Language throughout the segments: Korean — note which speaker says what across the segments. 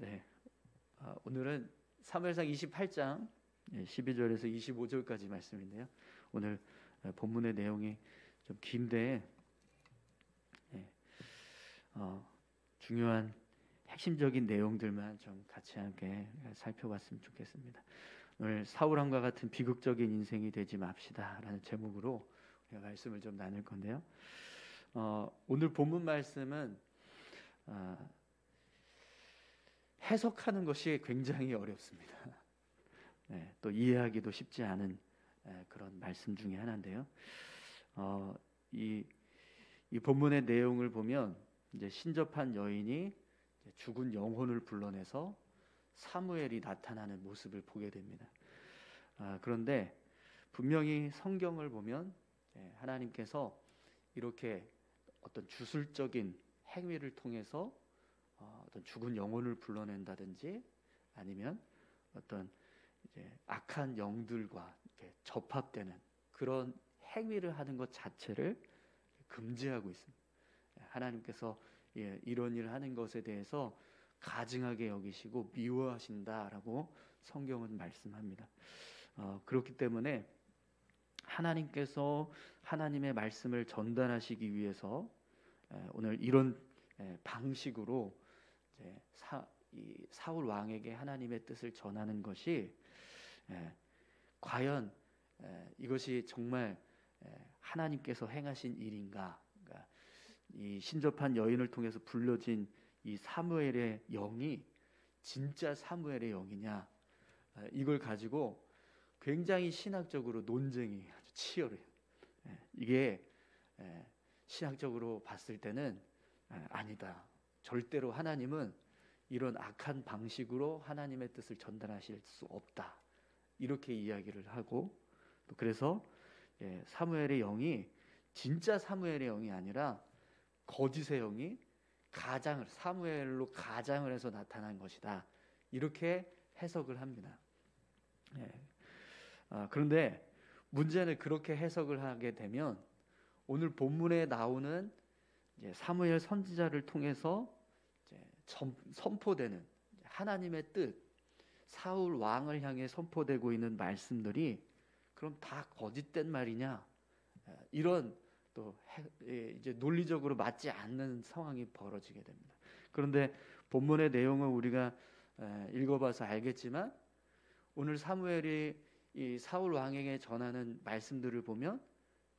Speaker 1: 네, 오늘은 사무엘상 28장 12절에서 25절까지 말씀인데요. 오늘 본문의 내용이 좀 긴데 중요한 핵심적인 내용들만 좀 같이 함께 살펴봤으면 좋겠습니다. 오늘 사울왕과 같은 비극적인 인생이 되지 맙시다라는 제목으로 우리가 말씀을 좀 나눌 건데요. 오늘 본문 말씀은 해석하는 것이 굉장히 어렵습니다. 또 이해하기도 쉽지 않은 그런 말씀 중에 하나인데요. 이 본문의 내용을 보면 이제 신접한 여인이 죽은 영혼을 불러내서 사무엘이 나타나는 모습을 보게 됩니다. 그런데 분명히 성경을 보면 하나님께서 이렇게 어떤 주술적인 행위를 통해서 어떤 죽은 영혼을 불러낸다든지 아니면 어떤 이제 악한 영들과 이렇게 접합되는 그런 행위를 하는 것 자체를 금지하고 있습니다. 하나님께서 이런 일을 하는 것에 대해서 가증하게 여기시고 미워하신다라고 성경은 말씀합니다. 그렇기 때문에 하나님께서 하나님의 말씀을 전달하시기 위해서 오늘 이런 방식으로 이제 사울 왕에게 하나님의 뜻을 전하는 것이 과연 이것이 정말 하나님께서 행하신 일인가? 그러니까 이 신접한 여인을 통해서 불려진 이 사무엘의 영이 진짜 사무엘의 영이냐? 이걸 가지고 굉장히 신학적으로 논쟁이 아주 치열해요. 이게 신학적으로 봤을 때는 아니다. 절대로 하나님은 이런 악한 방식으로 하나님의 뜻을 전달하실 수 없다. 이렇게 이야기를 하고 또 그래서 사무엘의 영이 진짜 사무엘의 영이 아니라 거짓의 영이 사무엘로 가장을 해서 나타난 것이다. 이렇게 해석을 합니다. 그런데 문제는 그렇게 해석을 하게 되면 오늘 본문에 나오는 사무엘 선지자를 통해서 선포되는 하나님의 뜻, 사울 왕을 향해 선포되고 있는 말씀들이 그럼 다 거짓된 말이냐? 이런 또 이제 논리적으로 맞지 않는 상황이 벌어지게 됩니다. 그런데 본문의 내용을 우리가 읽어봐서 알겠지만 오늘 사무엘이 이 사울 왕에게 전하는 말씀들을 보면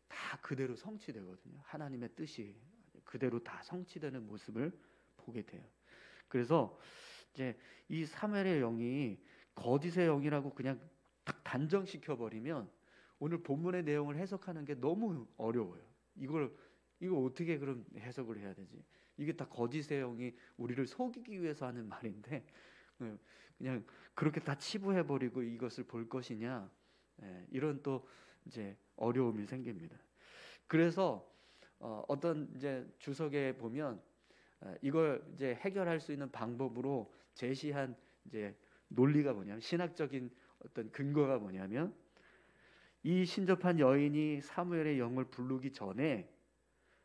Speaker 1: 다 그대로 성취되거든요. 하나님의 뜻이 그대로 다 성취되는 모습을 보게 돼요. 그래서 이제 이 사무엘의 영이 거짓의 영이라고 그냥 딱 단정시켜 버리면 오늘 본문의 내용을 해석하는 게 너무 어려워요. 이거 어떻게 그럼 해석을 해야 되지? 이게 다 거짓의 영이 우리를 속이기 위해서 하는 말인데 그냥 그렇게 다 치부해 버리고 이것을 볼 것이냐? 이런 또 이제 어려움이 생깁니다. 그래서 어떤 이제 주석에 보면 이걸 이제 해결할 수 있는 방법으로 제시한 이제 논리가 뭐냐면 신학적인 어떤 근거가 뭐냐면 이 신접한 여인이 사무엘의 영을 부르기 전에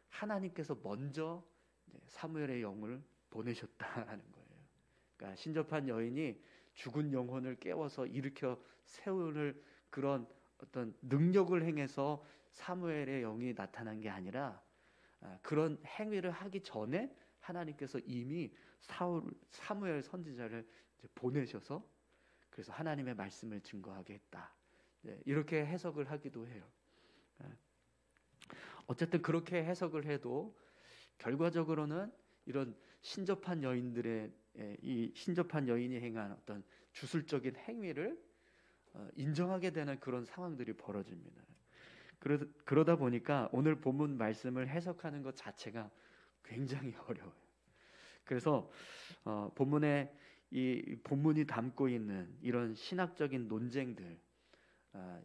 Speaker 1: 하나님께서 먼저 사무엘의 영을 보내셨다는 거예요. 그러니까 신접한 여인이 죽은 영혼을 깨워서 일으켜 세우는 그런 어떤 능력을 행해서 사무엘의 영이 나타난 게 아니라 그런 행위를 하기 전에 하나님께서 이미 사무엘 선지자를 보내셔서 그래서 하나님의 말씀을 증거하게 했다. 이렇게 해석을 하기도 해요. 어쨌든 그렇게 해석을 해도 결과적으로는 이런 신접한 여인들의 이 신접한 여인이 행한 어떤 주술적인 행위를 인정하게 되는 그런 상황들이 벌어집니다. 그러다 보니까 오늘 본문 말씀을 해석하는 것 자체가 굉장히 어려워요. 그래서 본문에 이 본문이 담고 있는 이런 신학적인 논쟁들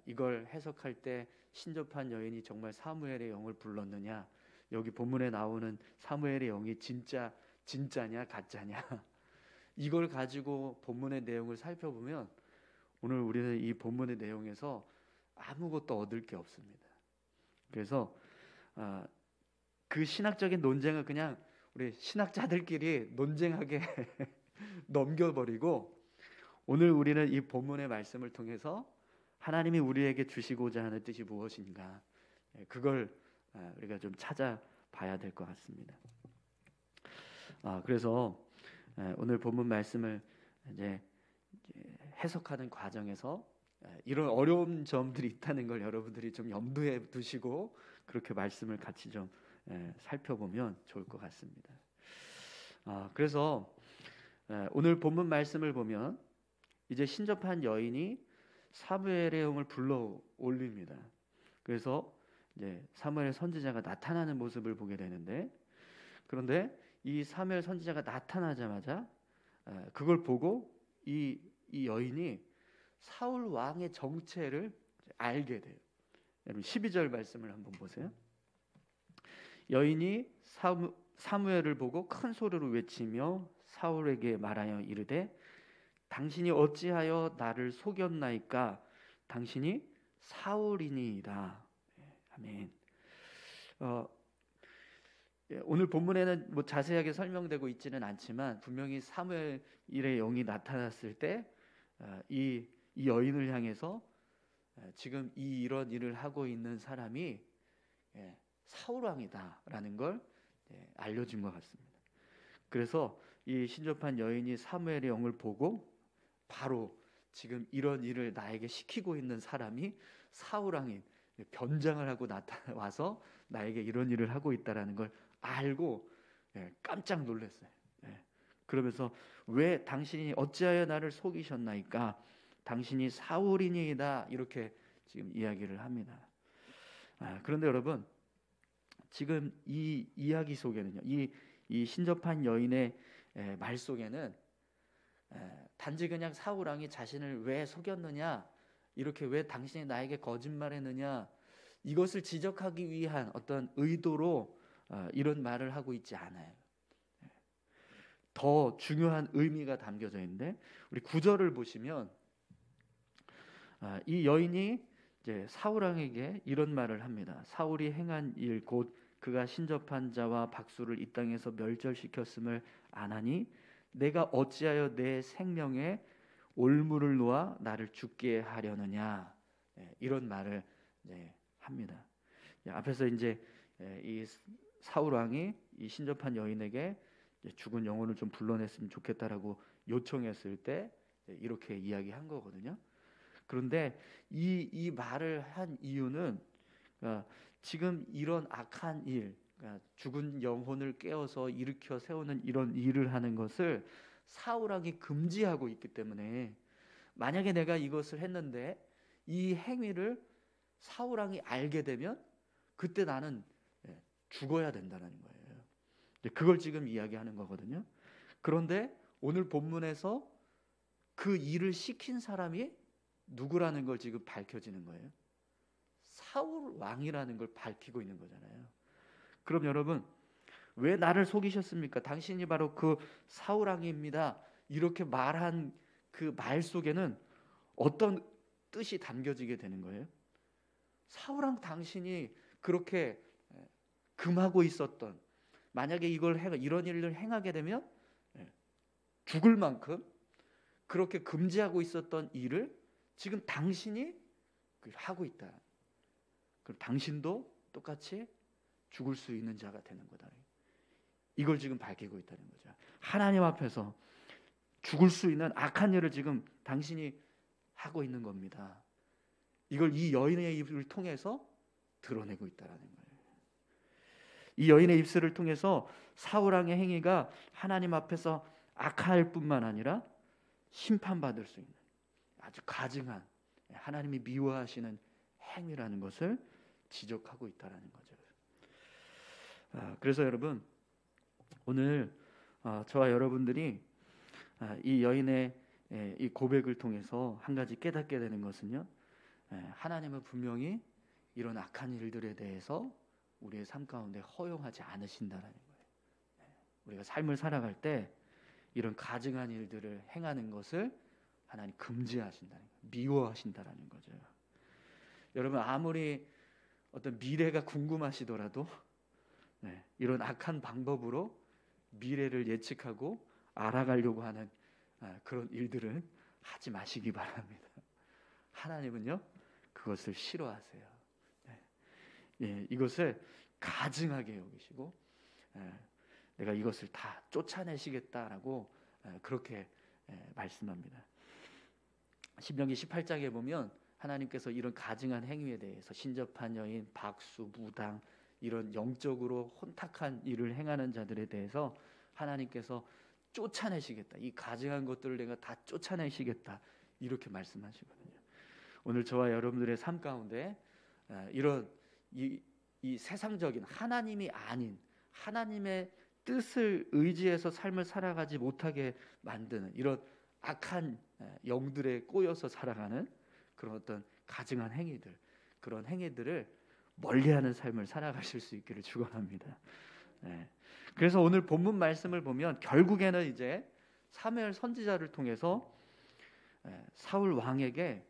Speaker 1: 이걸 해석할 때 신접한 여인이 정말 사무엘의 영을 불렀느냐, 여기 본문에 나오는 사무엘의 영이 진짜냐 가짜냐 이걸 가지고 본문의 내용을 살펴보면 오늘 우리는 이 본문의 내용에서 아무것도 얻을 게 없습니다. 그래서 그 신학적인 논쟁을 그냥 우리 신학자들끼리 논쟁하게 넘겨버리고 오늘 우리는 이 본문의 말씀을 통해서 하나님이 우리에게 주시고자 하는 뜻이 무엇인가, 그걸 우리가 좀 찾아봐야 될 것 같습니다. 그래서 오늘 본문 말씀을 이제 해석하는 과정에서 이런 어려운 점들이 있다는 걸 여러분들이 좀 염두에 두시고 그렇게 말씀을 같이 좀 살펴보면 좋을 것 같습니다. 그래서 오늘 본문 말씀을 보면 이제 신접한 여인이 사무엘의 영을 불러 올립니다. 그래서 이제 사무엘 선지자가 나타나는 모습을 보게 되는데, 그런데 이 사무엘 선지자가 나타나자마자 그걸 보고 이 여인이 사울 왕의 정체를 알게 돼요. 여러분 12절 말씀을 한번 보세요. 여인이 사무엘을 보고 큰 소리로 외치며 사울에게 말하여 이르되 당신이 어찌하여 나를 속였나이까? 당신이 사울이니이다. 아멘. 오늘 본문에는 뭐 자세하게 설명되고 있지는 않지만 분명히 사무엘의 영이 나타났을 때 이 여인을 향해서 지금 이런 일을 하고 있는 사람이 사울 왕이다라는 걸 알려준 것 같습니다. 그래서 이 신접한 여인이 사무엘의 영을 보고 바로 지금 이런 일을 나에게 시키고 있는 사람이 사울 왕인, 변장을 하고 나타나와서 나에게 이런 일을 하고 있다라는 걸 알고 깜짝 놀랐어요. 그러면서 왜 당신이 어찌하여 나를 속이셨나이까? 당신이 사울이니이다. 이렇게 지금 이야기를 합니다. 그런데 여러분, 지금 이 이야기 속에는요, 이 신접한 여인의 말 속에는 단지 그냥 사울 왕이 자신을 왜 속였느냐, 이렇게 왜 당신이 나에게 거짓말했느냐, 이것을 지적하기 위한 어떤 의도로 이런 말을 하고 있지 않아요. 더 중요한 의미가 담겨져 있는데, 우리 9절을 보시면 이 여인이 이제 사울 왕에게 이런 말을 합니다. 사울이 행한 일 곧 그가 신접한 자와 박수를 이 땅에서 멸절시켰음을 아나니 내가 어찌하여 내 생명에 올무를 놓아 나를 죽게 하려느냐, 이런 말을 합니다. 앞에서 이제 이 사울 왕이 이 신접한 여인에게 죽은 영혼을 좀 불러냈으면 좋겠다라고 요청했을 때 이렇게 이야기한 거거든요. 그런데 이 말을 한 이유는 지금 이런 악한 일, 죽은 영혼을 깨워서 일으켜 세우는 이런 일을 하는 것을 사울 왕이 금지하고 있기 때문에, 만약에 내가 이것을 했는데 이 행위를 사울 왕이 알게 되면 그때 나는 죽어야 된다는 거예요. 그걸 지금 이야기하는 거거든요. 그런데 오늘 본문에서 그 일을 시킨 사람이 누구라는 걸 지금 밝혀지는 거예요. 사울 왕이라는 걸 밝히고 있는 거잖아요. 그럼 여러분, 왜 나를 속이셨습니까? 당신이 바로 그 사울 왕입니다. 이렇게 말한 그 말 속에는 어떤 뜻이 담겨지게 되는 거예요? 사울 왕 당신이 그렇게 금하고 있었던, 만약에 이런 일을 행하게 되면 죽을 만큼 그렇게 금지하고 있었던 일을 지금 당신이 하고 있다. 그럼 당신도 똑같이 죽을 수 있는 자가 되는 거다. 이걸 지금 밝히고 있다는 거죠. 하나님 앞에서 죽을 수 있는 악한 일을 지금 당신이 하고 있는 겁니다. 이걸 이 여인의 입을 통해서 드러내고 있다는 거예요. 이 여인의 입술을 통해서 사울 왕의 행위가 하나님 앞에서 악할 뿐만 아니라 심판받을 수 있는 아주 가증한, 하나님이 미워하시는 행위라는 것을 지적하고 있다는 거죠. 그래서 여러분, 오늘 저와 여러분들이 이 여인의 이 고백을 통해서 한 가지 깨닫게 되는 것은요, 하나님은 분명히 이런 악한 일들에 대해서 우리의 삶 가운데 허용하지 않으신다라는 거예요. 우리가 삶을 살아갈 때 이런 가증한 일들을 행하는 것을 하나님 금지하신다는 거예요. 미워하신다라는 거죠. 여러분, 아무리 어떤 미래가 궁금하시더라도 이런 악한 방법으로 미래를 예측하고 알아가려고 하는 그런 일들은 하지 마시기 바랍니다. 하나님은요 그것을 싫어하세요. 예, 이것을 가증하게 여기시고 내가 이것을 다 쫓아내시겠다라고 그렇게 말씀합니다. 신명기 18장에 보면 하나님께서 이런 가증한 행위에 대해서 신접한 여인, 박수, 무당 이런 영적으로 혼탁한 일을 행하는 자들에 대해서 하나님께서 쫓아내시겠다. 이 가증한 것들을 내가 다 쫓아내시겠다. 이렇게 말씀하시거든요. 오늘 저와 여러분들의 삶 가운데 이런 이 세상적인 하나님이 아닌 하나님의 뜻을 의지해서 삶을 살아가지 못하게 만드는 이런 악한 영들에 꼬여서 살아가는 그런 어떤 가증한 행위들, 그런 행위들을 멀리하는 삶을 살아가실 수 있기를 축원합니다. 그래서 오늘 본문 말씀을 보면 결국에는 이제 사무엘 선지자를 통해서 사울 왕에게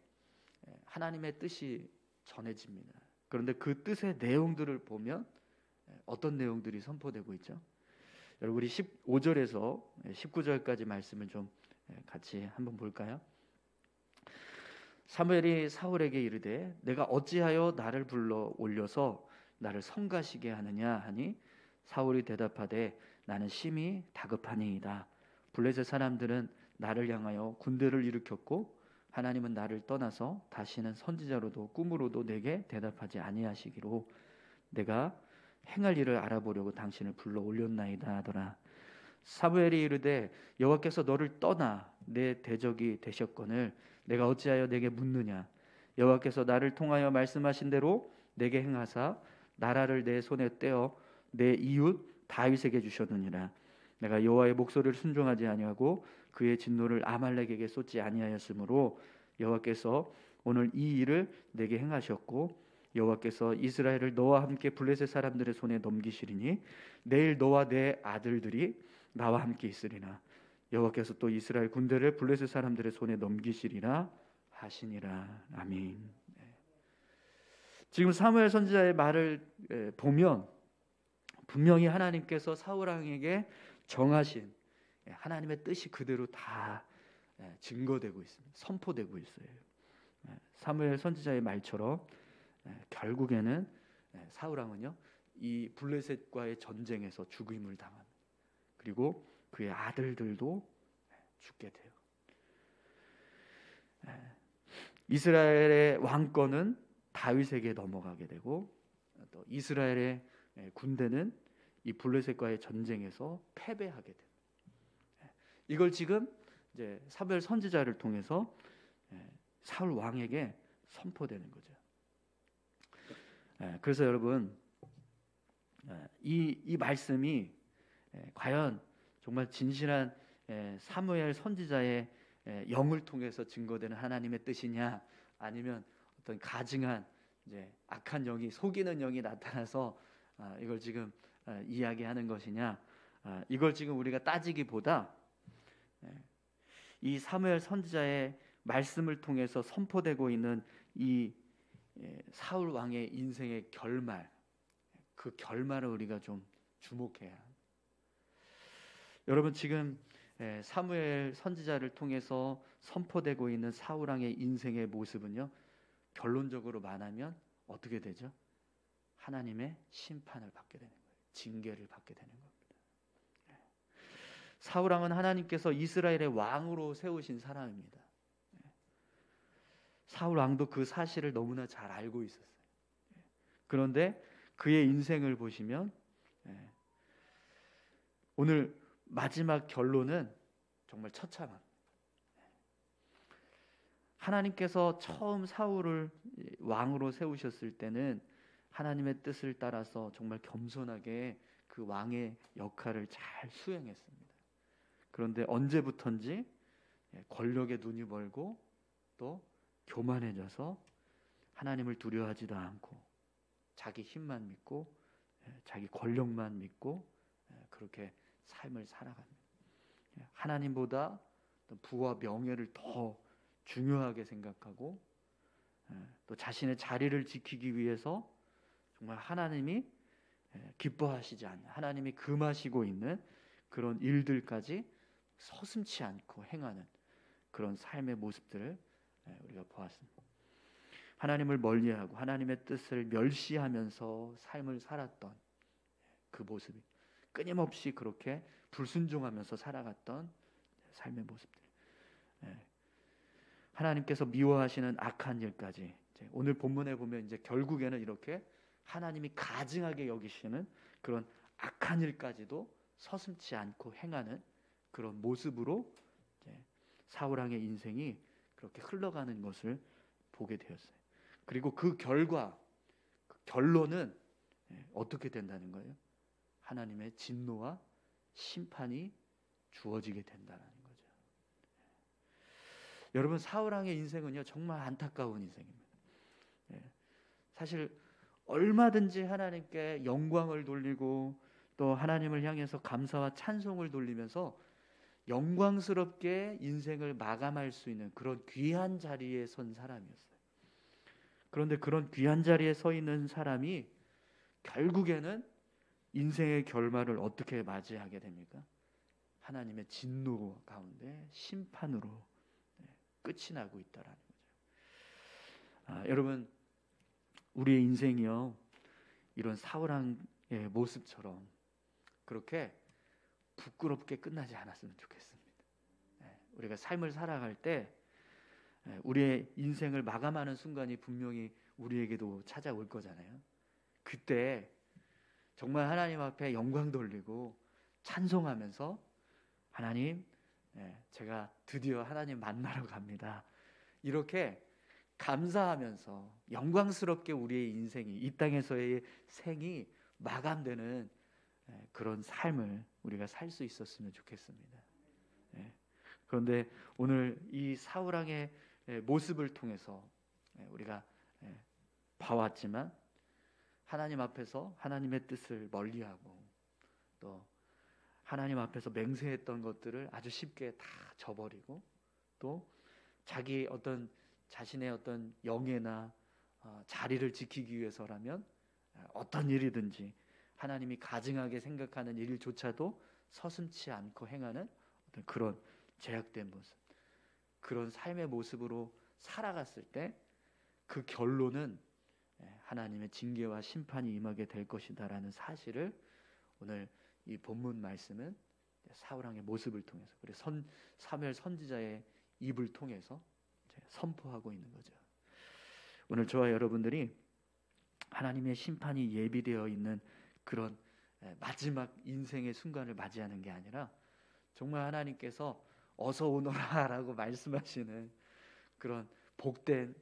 Speaker 1: 하나님의 뜻이 전해집니다. 그런데 그 뜻의 내용들을 보면 어떤 내용들이 선포되고 있죠? 여러분 우리 15절에서 19절까지 말씀을 좀 같이 한번 볼까요? 사무엘이 사울에게 이르되 내가 어찌하여 나를 불러 올려서 나를 성가시게 하느냐 하니 사울이 대답하되 나는 심히 다급하니이다. 블레셋 사람들은 나를 향하여 군대를 일으켰고 하나님은 나를 떠나서 다시는 선지자로도 꿈으로도 내게 대답하지 아니하시기로 내가 행할 일을 알아보려고 당신을 불러 올렸나이다 하더라. 사무엘이 이르되 여호와께서 너를 떠나 내 대적이 되셨거늘 내가 어찌하여 내게 묻느냐. 여호와께서 나를 통하여 말씀하신 대로 내게 행하사 나라를 내 손에 떼어 내 이웃 다윗에게 주셨느니라. 내가 여호와의 목소리를 순종하지 아니하고 그의 진노를 아말렉에게 쏟지 아니하였으므로 여호와께서 오늘 이 일을 내게 행하셨고 여호와께서 이스라엘을 너와 함께 블레셋 사람들의 손에 넘기시리니 내일 너와 내 아들들이 나와 함께 있으리나 여호와께서 또 이스라엘 군대를 블레셋 사람들의 손에 넘기시리라 하시니라. 아멘. 지금 사무엘 선지자의 말을 보면 분명히 하나님께서 사울 왕에게 정하신 하나님의 뜻이 그대로 다 증거되고 있습니다. 선포되고 있어요. 사무엘 선지자의 말처럼 결국에는 사울 왕은요 이 블레셋과의 전쟁에서 죽임을 당합니다. 그리고 그의 아들들도 죽게 돼요. 이스라엘의 왕권은 다윗에게 넘어가게 되고 또 이스라엘의 군대는 이 블레셋과의 전쟁에서 패배하게 됩니다. 이걸 지금 이제 사무엘 선지자를 통해서 사울 왕에게 선포되는 거죠. 그래서 여러분 이 말씀이 과연 정말 진실한 사무엘 선지자의 영을 통해서 증거되는 하나님의 뜻이냐, 아니면 어떤 가증한 이제 악한 영이 속이는 영이 나타나서 이걸 지금 이야기하는 것이냐, 이걸 지금 우리가 따지기보다 이 사무엘 선지자의 말씀을 통해서 선포되고 있는 이 사울 왕의 인생의 결말, 그 결말을 우리가 좀 주목해야 합니다. 여러분 지금 사무엘 선지자를 통해서 선포되고 있는 사울 왕의 인생의 모습은요, 결론적으로 말하면 어떻게 되죠? 하나님의 심판을 받게 되는 거예요. 징계를 받게 되는 겁니다. 사울 왕은 하나님께서 이스라엘의 왕으로 세우신 사람입니다. 사울 왕도 그 사실을 너무나 잘 알고 있었어요. 그런데 그의 인생을 보시면 오늘 마지막 결론은 정말 처참합니다. 하나님께서 처음 사울을 왕으로 세우셨을 때는 하나님의 뜻을 따라서 정말 겸손하게 그 왕의 역할을 잘 수행했습니다. 그런데 언제부턴지 권력에 눈이 멀고 또 교만해져서 하나님을 두려워하지도 않고 자기 힘만 믿고 자기 권력만 믿고 그렇게 삶을 살아갑니다. 하나님보다 부와 명예를 더 중요하게 생각하고 또 자신의 자리를 지키기 위해서 정말 하나님이 기뻐하시지 않는, 하나님이 금하시고 있는 그런 일들까지 서슴지 않고 행하는 그런 삶의 모습들을 우리가 보았습니다. 하나님을 멀리하고 하나님의 뜻을 멸시하면서 삶을 살았던 그 모습이, 끊임없이 그렇게 불순종하면서 살아갔던 삶의 모습들, 하나님께서 미워하시는 악한 일까지 오늘 본문에 보면 이제 결국에는 이렇게 하나님이 가증하게 여기시는 그런 악한 일까지도 서슴지 않고 행하는 그런 모습으로 사울 왕의 인생이 그렇게 흘러가는 것을 보게 되었어요. 그리고 그 결과, 그 결론은 어떻게 된다는 거예요? 하나님의 진노와 심판이 주어지게 된다는 거죠. 여러분, 사울 왕의 인생은요 정말 안타까운 인생입니다. 사실 얼마든지 하나님께 영광을 돌리고 또 하나님을 향해서 감사와 찬송을 돌리면서 영광스럽게 인생을 마감할 수 있는 그런 귀한 자리에 선 사람이었어요. 그런데 그런 귀한 자리에 서 있는 사람이 결국에는 인생의 결말을 어떻게 맞이하게 됩니까? 하나님의 진노 가운데 심판으로 끝이 나고 있다라는 거죠. 여러분, 우리의 인생이요 이런 사울 왕의 모습처럼 그렇게 부끄럽게 끝나지 않았으면 좋겠습니다. 우리가 삶을 살아갈 때 우리의 인생을 마감하는 순간이 분명히 우리에게도 찾아올 거잖아요. 그때 정말 하나님 앞에 영광 돌리고 찬송하면서 하나님, 제가 드디어 하나님 만나러 갑니다. 이렇게 감사하면서 영광스럽게 우리의 인생이, 이 땅에서의 생이 마감되는 그런 삶을 우리가 살 수 있었으면 좋겠습니다. 그런데 오늘 이 사울 왕의 모습을 통해서 우리가 봐왔지만 하나님 앞에서 하나님의 뜻을 멀리하고 또 하나님 앞에서 맹세했던 것들을 아주 쉽게 다 저버리고 또 자기 어떤 자신의 어떤 영예나 자리를 지키기 위해서라면 어떤 일이든지 하나님이 가증하게 생각하는 일조차도 서슴지 않고 행하는 어떤 그런 제약된 모습, 그런 삶의 모습으로 살아갔을 때 그 결론은 하나님의 징계와 심판이 임하게 될 것이다라는 사실을 오늘 이 본문 말씀은 사울 왕의 모습을 통해서, 그리고 사무엘 선지자의 입을 통해서 선포하고 있는 거죠. 오늘 저와 여러분들이 하나님의 심판이 예비되어 있는 그런 마지막 인생의 순간을 맞이하는 게 아니라 정말 하나님께서 어서 오너라라고 말씀하시는 그런 복된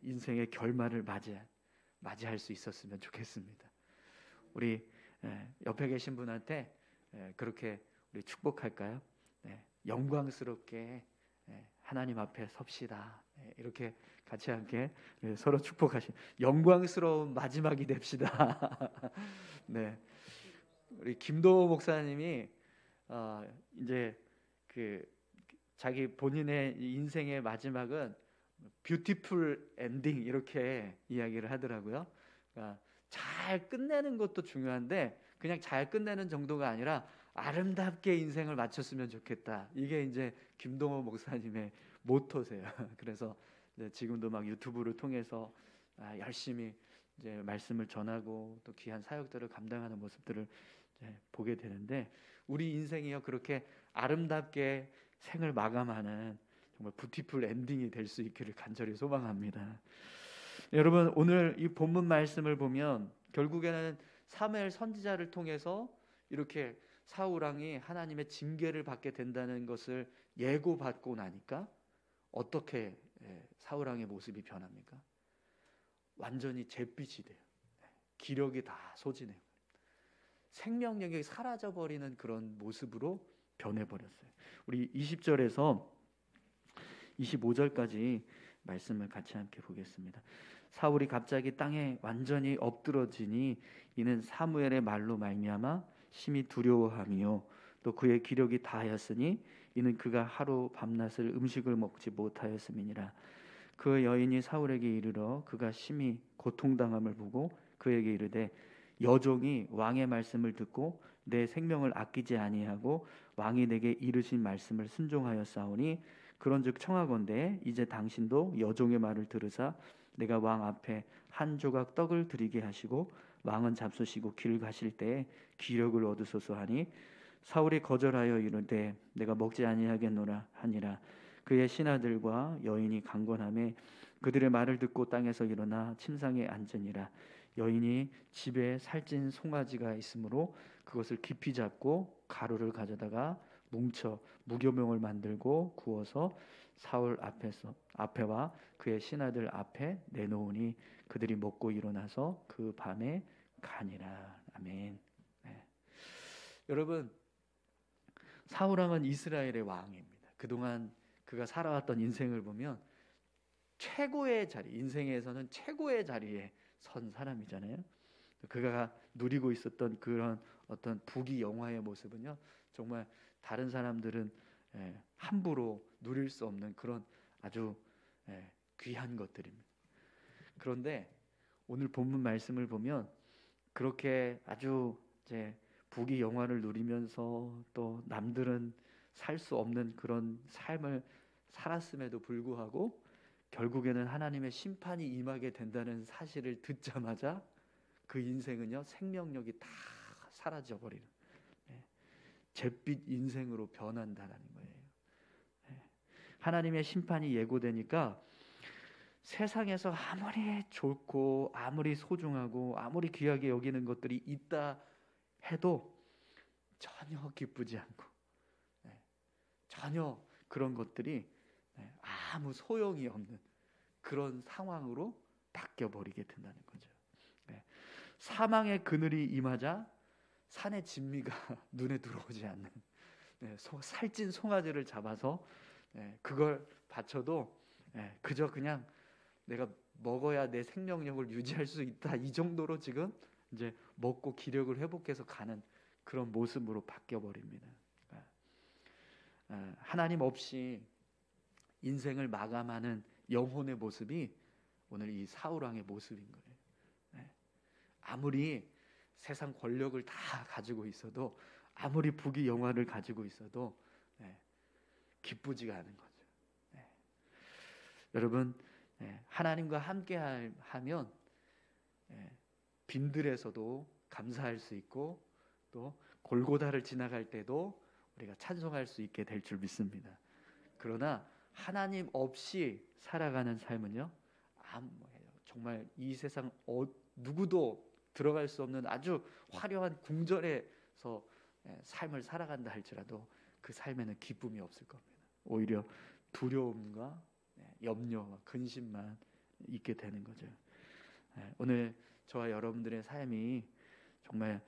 Speaker 1: 인생의 결말을 맞이할 수 있었으면 좋겠습니다. 우리 옆에 계신 분한테 그렇게 우리 축복할까요? 영광스럽게 하나님 앞에 섭시다. 이렇게 같이 함께 서로 축복하시. 영광스러운 마지막이 됩시다. 네, 우리 김도호 목사님이 이제 그 자기 본인의 인생의 마지막은 뷰티풀 엔딩 이렇게 이야기를 하더라고요. 그러니까 잘 끝내는 것도 중요한데 그냥 잘 끝내는 정도가 아니라 아름답게 인생을 마쳤으면 좋겠다. 이게 이제 김동호 목사님의 모토세요. 그래서 지금도 막 유튜브를 통해서 열심히 이제 말씀을 전하고 또 귀한 사역들을 감당하는 모습들을 보게 되는데 우리 인생이요 그렇게 아름답게 생을 마감하는 정말 뷰티풀 엔딩이 될 수 있기를 간절히 소망합니다. 여러분, 오늘 이 본문 말씀을 보면 결국에는 사무엘 선지자를 통해서 이렇게 사울 왕이 하나님의 징계를 받게 된다는 것을 예고받고 나니까 어떻게 사울 왕의 모습이 변합니까? 완전히 잿빛이 돼요. 기력이 다 소진해요. 생명력이 사라져버리는 그런 모습으로 변해버렸어요. 우리 20절에서 25절까지 말씀을 같이 함께 보겠습니다. 사울이 갑자기 땅에 완전히 엎드러지니 이는 사무엘의 말로 말미암아 심히 두려워함이요 또 그의 기력이 다하였으니 이는 그가 하루 밤낮을 음식을 먹지 못하였음이니라. 그 여인이 사울에게 이르러 그가 심히 고통당함을 보고 그에게 이르되 여종이 왕의 말씀을 듣고 내 생명을 아끼지 아니하고 왕이 내게 이르신 말씀을 순종하였사오니 그런즉 청하건대 이제 당신도 여종의 말을 들으사 내가 왕 앞에 한 조각 떡을 드리게 하시고 왕은 잡수시고 길 가실 때에 기력을 얻으소서 하니 사울이 거절하여 이르되 내가 먹지 아니하겠노라 하니라. 그의 신하들과 여인이 강권하매 그들의 말을 듣고 땅에서 일어나 침상에 앉으니라. 여인이 집에 살찐 송아지가 있으므로 그것을 깊이 잡고 가루를 가져다가 뭉쳐 무교병을 만들고 구워서 사울 앞에와 그의 신하들 앞에 내놓으니 그들이 먹고 일어나서 그 밤에 가니라. 아멘. 네. 여러분, 사울왕은 이스라엘의 왕입니다. 그동안 그가 살아왔던 인생을 보면 최고의 자리, 인생에서는 최고의 자리에 선 사람이잖아요. 그가 누리고 있었던 그런 어떤 부귀영화의 모습은요, 정말 다른 사람들은 함부로 누릴 수 없는 그런 아주 귀한 것들입니다. 그런데 오늘 본문 말씀을 보면 그렇게 아주 부귀영화를 누리면서 또 남들은 살 수 없는 그런 삶을 살았음에도 불구하고 결국에는 하나님의 심판이 임하게 된다는 사실을 듣자마자 그 인생은요, 생명력이 다 사라져 버리는 잿빛 인생으로 변한다라는 거예요. 하나님의 심판이 예고되니까 세상에서 아무리 좋고 아무리 소중하고 아무리 귀하게 여기는 것들이 있다 해도 전혀 기쁘지 않고 전혀 그런 것들이 아무 소용이 없는 그런 상황으로 바뀌어버리게 된다는 거죠. 사망의 그늘이 임하자 산의 진미가 눈에 들어오지 않는 살찐 송아지를 잡아서 그걸 바쳐도 그저 그냥 내가 먹어야 내 생명력을 유지할 수 있다, 이 정도로 지금 이제 먹고 기력을 회복해서 가는 그런 모습으로 바뀌어버립니다. 하나님 없이 인생을 마감하는 영혼의 모습이 오늘 이 사울왕의 모습인 거예요. 아무리 세상 권력을 다 가지고 있어도, 아무리 부귀영화를 가지고 있어도 기쁘지가 않은 거죠. 여러분, 하나님과 함께 하면 빈들에서도 감사할 수 있고 또 골고다를 지나갈 때도 우리가 찬송할 수 있게 될 줄 믿습니다. 그러나 하나님 없이 살아가는 삶은요, 정말 이 세상 누구도 들어갈 수 없는 아주 화려한 궁전에서 삶을 살아간다 할지라도 그 삶에는 기쁨이 없을 겁니다. 오히려 두려움과 염려와 근심만 있게 되는 거죠. 오늘 저와 여러분들의 삶이 정말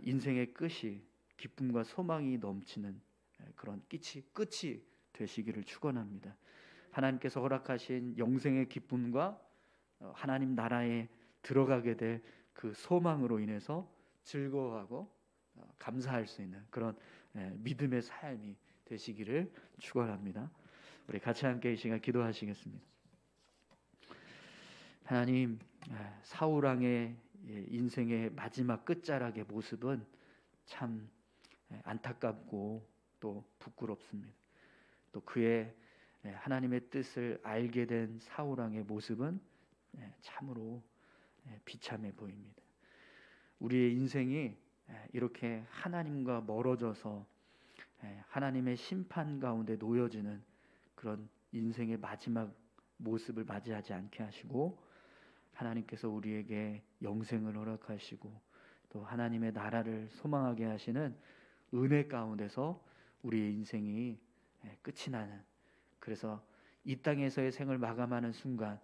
Speaker 1: 인생의 끝이 기쁨과 소망이 넘치는 그런 끝이 되시기를 축원합니다. 하나님께서 허락하신 영생의 기쁨과 하나님 나라에 들어가게 될 그 소망으로 인해서 즐거워하고 감사할 수 있는 그런 믿음의 삶이 되시기를 축원합니다. 우리 같이 함께 이 시간 기도하시겠습니다. 하나님, 사울왕의 인생의 마지막 끝자락의 모습은 참 안타깝고 또 부끄럽습니다. 또 그의 하나님의 뜻을 알게 된 사울왕의 모습은 참으로 비참해 보입니다. 우리의 인생이 이렇게 하나님과 멀어져서 하나님의 심판 가운데 놓여지는 그런 인생의 마지막 모습을 맞이하지 않게 하시고, 하나님께서 우리에게 영생을 허락하시고 또 하나님의 나라를 소망하게 하시는 은혜 가운데서 우리의 인생이 끝이 나는, 그래서 이 땅에서의 생을 마감하는 순간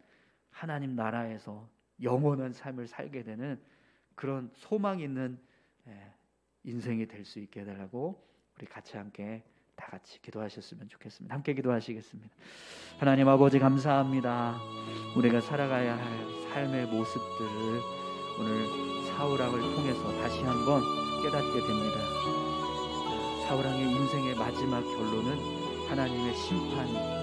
Speaker 1: 하나님 나라에서 영원한 삶을 살게 되는 그런 소망 있는 인생이 될 수 있게 해달라고 우리 같이 함께 다 같이 기도하셨으면 좋겠습니다. 함께 기도하시겠습니다. 하나님 아버지, 감사합니다. 우리가 살아가야 할 삶의 모습들을 오늘 사울왕을 통해서 다시 한번 깨닫게 됩니다. 사울왕의 인생의 마지막 결론은 하나님의 심판이